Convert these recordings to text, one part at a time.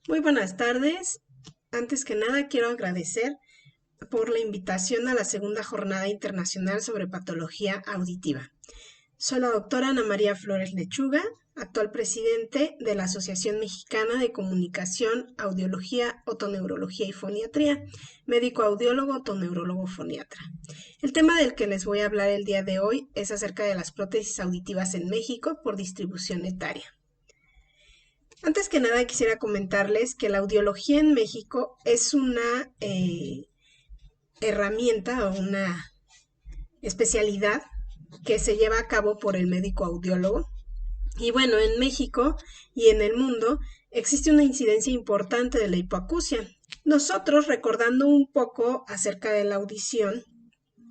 Muy buenas tardes. Antes que nada, quiero agradecer por la invitación a la segunda jornada internacional sobre patología auditiva. Soy la doctora Ana María Flores Lechuga, actual presidente de la Asociación Mexicana de Comunicación, Audiología, Otoneurología y Foniatría, médico audiólogo, otoneurólogo, foniatra. El tema del que les voy a hablar el día de hoy es acerca de las prótesis auditivas en México por distribución etaria. Antes que nada quisiera comentarles que la audiología en México es una herramienta o una especialidad que se lleva a cabo por el médico audiólogo. Y bueno, en México y en el mundo existe una incidencia importante de la hipoacusia. Nosotros, recordando un poco acerca de la audición,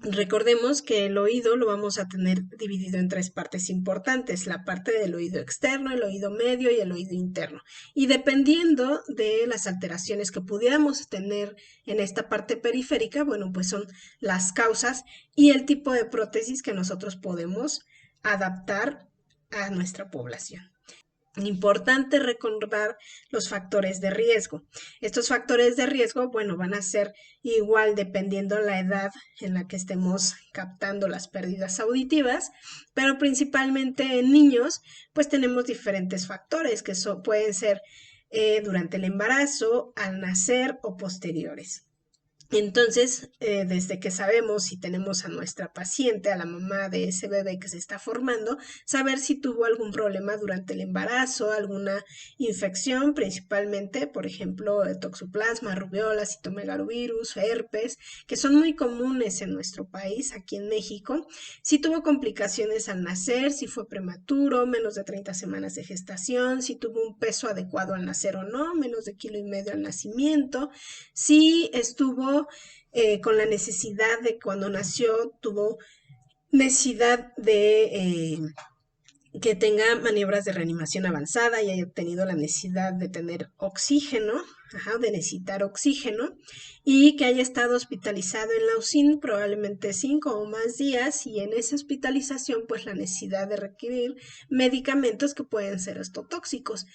recordemos que el oído lo vamos a tener dividido en tres partes importantes, la parte del oído externo, el oído medio y el oído interno. Y dependiendo de las alteraciones que pudiéramos tener en esta parte periférica, bueno, pues son las causas y el tipo de prótesis que nosotros podemos adaptar a nuestra población. Importante recordar los factores de riesgo. Estos factores de riesgo, bueno, van a ser igual dependiendo la edad en la que estemos captando las pérdidas auditivas, pero principalmente en niños, pues tenemos diferentes factores que pueden ser durante el embarazo, al nacer o posteriores. Entonces, desde que sabemos si tenemos a nuestra paciente, a la mamá de ese bebé que se está formando, saber si tuvo algún problema durante el embarazo, alguna infección, principalmente, por ejemplo, toxoplasma, rubiola, citomegalovirus, herpes, que son muy comunes en nuestro país, aquí en México. Si tuvo complicaciones al nacer, si fue prematuro, menos de 30 semanas de gestación, si tuvo un peso adecuado al nacer o no, menos de 1,5 kilos al nacimiento, si estuvo con la necesidad de cuando nació, tuvo necesidad de que tenga maniobras de reanimación avanzada y haya tenido la necesidad de tener oxígeno, de necesitar oxígeno, y que haya estado hospitalizado en la UCIN probablemente 5 o más días, y en esa hospitalización pues la necesidad de requerir medicamentos que pueden ser ototóxicos.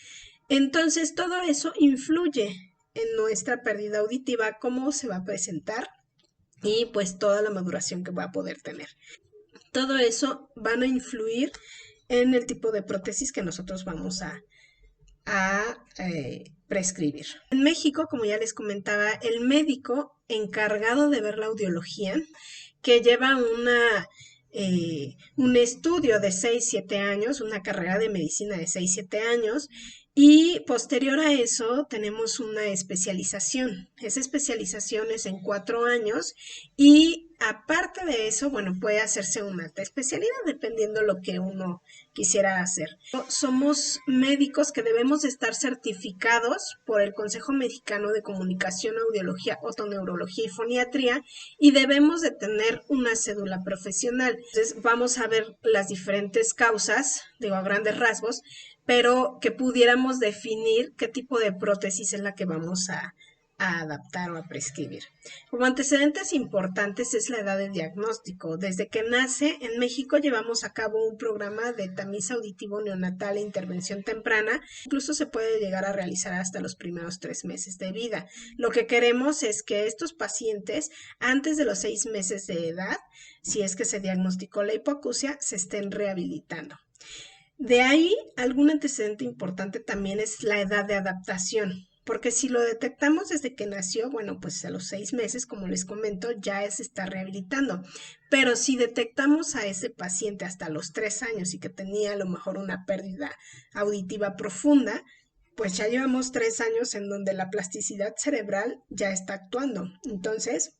Entonces todo eso influye en nuestra pérdida auditiva, cómo se va a presentar y pues toda la maduración que va a poder tener. Todo eso van a influir en el tipo de prótesis que nosotros vamos a prescribir. En México, como ya les comentaba, el médico encargado de ver la audiología, que lleva un estudio de 6, 7 años, una carrera de medicina de 6, 7 años, y posterior a eso tenemos una especialización. Esa especialización es en 4 años y aparte de eso, bueno, puede hacerse una alta especialidad dependiendo lo que uno quisiera hacer. Somos médicos que debemos estar certificados por el Consejo Mexicano de Comunicación, Audiología, Otoneurología y Foniatría y debemos de tener una cédula profesional. Entonces vamos a ver las diferentes causas, digo a grandes rasgos, pero que pudiéramos definir qué tipo de prótesis es la que vamos a adaptar o a prescribir. Como antecedentes importantes es la edad de diagnóstico. Desde que nace, en México llevamos a cabo un programa de tamiz auditivo neonatal e intervención temprana. Incluso se puede llegar a realizar hasta los primeros 3 meses de vida. Lo que queremos es que estos pacientes, antes de los 6 meses de edad, si es que se diagnosticó la hipoacusia, se estén rehabilitando. De ahí, algún antecedente importante también es la edad de adaptación, porque si lo detectamos desde que nació, bueno, pues a los 6 meses, como les comento, ya se está rehabilitando. Pero si detectamos a ese paciente hasta los 3 años y que tenía a lo mejor una pérdida auditiva profunda, pues ya llevamos 3 años en donde la plasticidad cerebral ya está actuando. Entonces,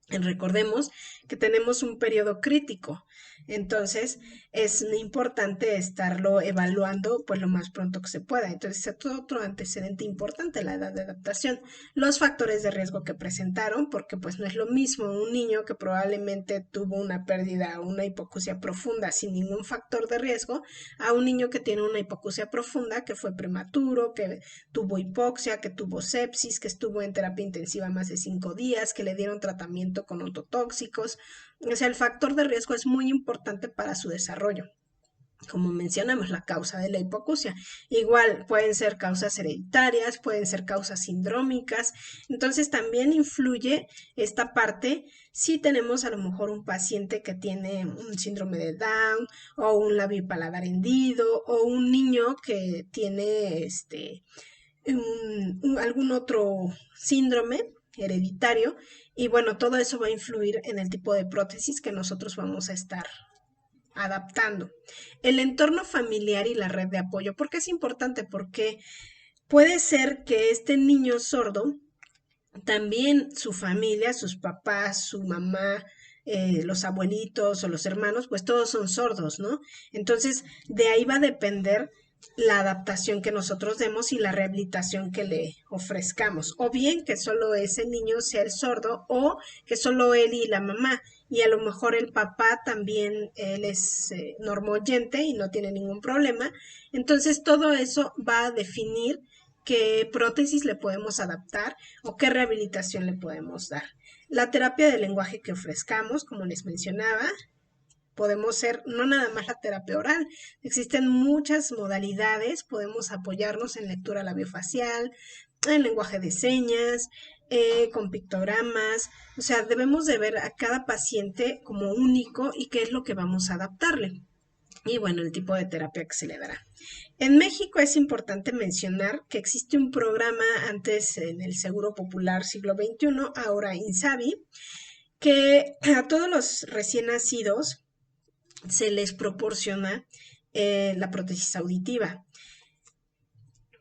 recordemos que tenemos un periodo crítico, entonces es importante estarlo evaluando pues lo más pronto que se pueda. Entonces es otro antecedente importante, la edad de adaptación, los factores de riesgo que presentaron, porque pues no es lo mismo un niño que probablemente tuvo una pérdida o una hipoacusia profunda sin ningún factor de riesgo, a un niño que tiene una hipoacusia profunda, que fue prematuro, que tuvo hipoxia, que tuvo sepsis, que estuvo en terapia intensiva más de 5 días, que le dieron tratamiento con ototóxicos. O sea, el factor de riesgo es muy importante para su desarrollo. como mencionamos, la causa de la hipoacusia. Igual pueden ser causas hereditarias, pueden ser causas sindrómicas. Entonces también influye esta parte si tenemos a lo mejor un paciente que tiene un síndrome de Down o un labio paladar hendido o un niño que tiene algún otro síndrome hereditario. Y bueno, todo eso va a influir en el tipo de prótesis que nosotros vamos a estar adaptando. El entorno familiar y la red de apoyo. ¿Por qué es importante? Porque puede ser que este niño sordo, también su familia, sus papás, su mamá, los abuelitos o los hermanos, pues todos son sordos, ¿no? Entonces, de ahí va a depender la adaptación que nosotros demos y la rehabilitación que le ofrezcamos. O bien que solo ese niño sea el sordo o que solo él y la mamá. Y a lo mejor el papá también, él es normoyente y no tiene ningún problema. Entonces, todo eso va a definir qué prótesis le podemos adaptar o qué rehabilitación le podemos dar. La terapia de lenguaje que ofrezcamos, como les mencionaba, podemos ser no nada más la terapia oral, existen muchas modalidades, podemos apoyarnos en lectura labiofacial, en lenguaje de señas, con pictogramas, o sea, debemos de ver a cada paciente como único y qué es lo que vamos a adaptarle. Y bueno, el tipo de terapia que se le dará. En México es importante mencionar que existe un programa antes en el Seguro Popular Siglo XXI, ahora INSABI, que a todos los recién nacidos se les proporciona la prótesis auditiva.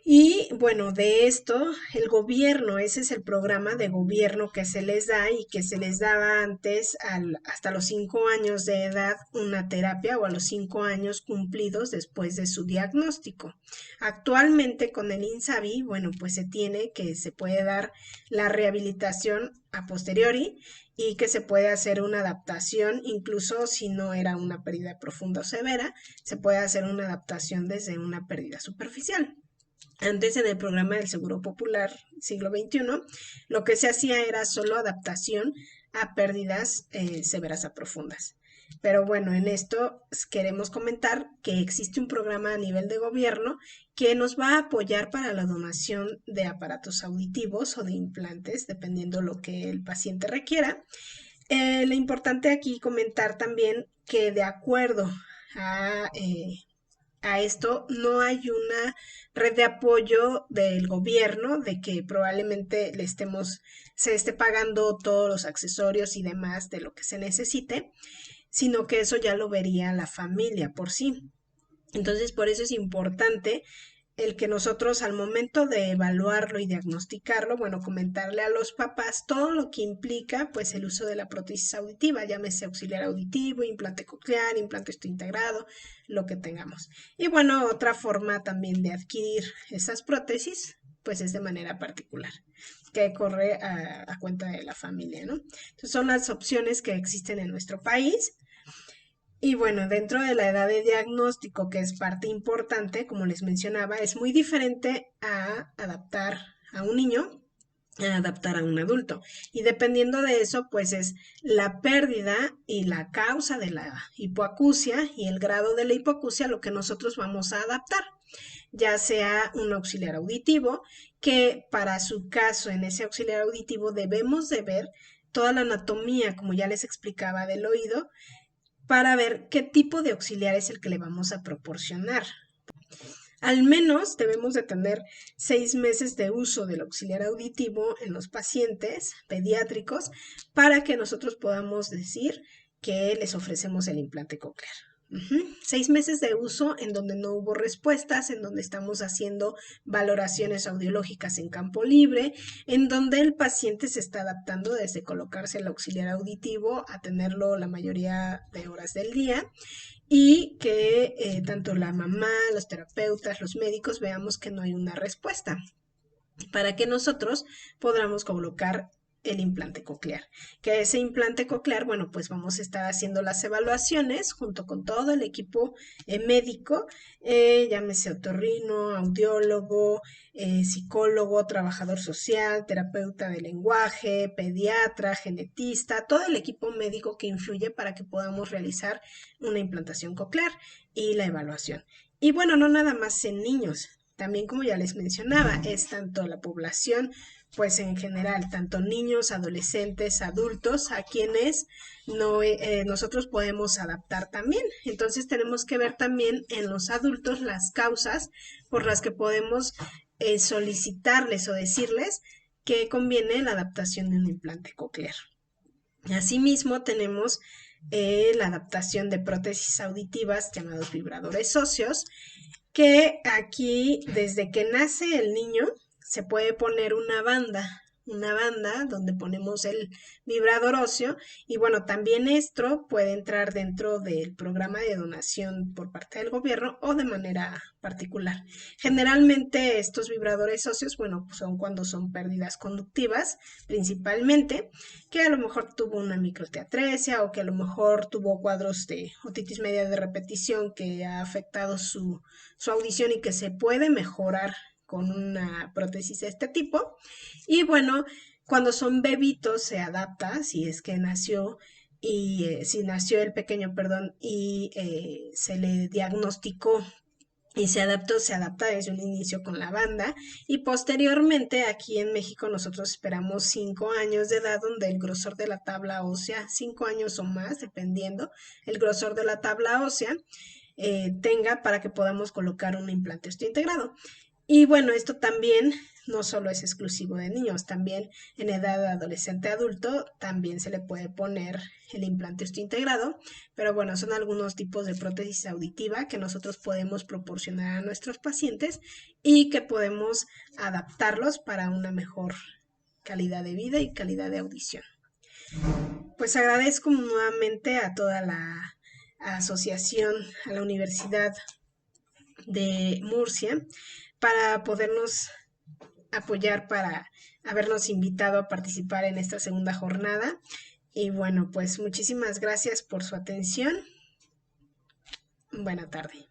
Y bueno, de esto, el gobierno, ese es el programa de gobierno que se les da y que se les daba antes hasta los 5 años de edad una terapia o a los 5 años cumplidos después de su diagnóstico. Actualmente con el INSABI, bueno, pues se puede dar la rehabilitación a posteriori y que se puede hacer una adaptación, incluso si no era una pérdida profunda o severa, se puede hacer una adaptación desde una pérdida superficial. Antes en el programa del Seguro Popular siglo XXI, lo que se hacía era solo adaptación a pérdidas severas a profundas. Pero bueno, en esto queremos comentar que existe un programa a nivel de gobierno que nos va a apoyar para la donación de aparatos auditivos o de implantes, dependiendo lo que el paciente requiera. Lo importante aquí comentar también que de acuerdo a esto no hay una red de apoyo del gobierno de que probablemente se esté pagando todos los accesorios y demás de lo que se necesite, sino que eso ya lo vería la familia por sí. Entonces, por eso es importante el que nosotros al momento de evaluarlo y diagnosticarlo, bueno, comentarle a los papás todo lo que implica pues el uso de la prótesis auditiva, llámese auxiliar auditivo, implante coclear, implante integrado, lo que tengamos. Y bueno, otra forma también de adquirir esas prótesis pues es de manera particular, que corre a cuenta de la familia, ¿no? Entonces son las opciones que existen en nuestro país. Y bueno, dentro de la edad de diagnóstico, que es parte importante, como les mencionaba, es muy diferente a adaptar a un niño, a adaptar a un adulto. Y dependiendo de eso, pues es la pérdida y la causa de la hipoacusia y el grado de la hipoacusia lo que nosotros vamos a adaptar, ya sea un auxiliar auditivo, que para su caso en ese auxiliar auditivo debemos de ver toda la anatomía, como ya les explicaba, del oído, para ver qué tipo de auxiliar es el que le vamos a proporcionar. Al menos debemos de tener 6 meses de uso del auxiliar auditivo en los pacientes pediátricos para que nosotros podamos decir que les ofrecemos el implante coclear. 6 meses de uso en donde no hubo respuestas, en donde estamos haciendo valoraciones audiológicas en campo libre, en donde el paciente se está adaptando desde colocarse el auxiliar auditivo a tenerlo la mayoría de horas del día y que tanto la mamá, los terapeutas, los médicos veamos que no hay una respuesta para que nosotros podamos colocar el implante coclear. Que ese implante coclear, bueno, pues vamos a estar haciendo las evaluaciones junto con todo el equipo médico, llámese otorrino, audiólogo, psicólogo, trabajador social, terapeuta de lenguaje, pediatra, genetista, todo el equipo médico que influye para que podamos realizar una implantación coclear y la evaluación. Y bueno, no nada más en niños, también como ya les mencionaba, es tanto la población, pues en general, tanto niños, adolescentes, adultos, a quienes nosotros podemos adaptar también. Entonces tenemos que ver también en los adultos las causas por las que podemos solicitarles o decirles que conviene la adaptación de un implante coclear. Asimismo, tenemos la adaptación de prótesis auditivas llamados vibradores óseos, que aquí desde que nace el niño se puede poner una banda donde ponemos el vibrador óseo y bueno, también esto puede entrar dentro del programa de donación por parte del gobierno o de manera particular. Generalmente estos vibradores óseos, bueno, pues son cuando son pérdidas conductivas principalmente, que a lo mejor tuvo una microteatresia o que a lo mejor tuvo cuadros de otitis media de repetición que ha afectado su audición y que se puede mejorar con una prótesis de este tipo. Y bueno, cuando son bebitos se adapta, si es que nació y si nació el pequeño, perdón, y se le diagnosticó y se adapta desde un inicio con la banda y posteriormente aquí en México nosotros esperamos 5 años de edad donde el grosor de la tabla ósea, 5 años o más dependiendo el grosor de la tabla ósea tenga para que podamos colocar un implante osteointegrado. Y bueno, esto también no solo es exclusivo de niños, también en edad adolescente adulto también se le puede poner el implante osteointegrado, pero bueno, son algunos tipos de prótesis auditiva que nosotros podemos proporcionar a nuestros pacientes y que podemos adaptarlos para una mejor calidad de vida y calidad de audición. Pues agradezco nuevamente a toda la asociación, a la Universidad de Murcia, para podernos apoyar, para habernos invitado a participar en esta segunda jornada. Y bueno, pues muchísimas gracias por su atención. Buena tarde.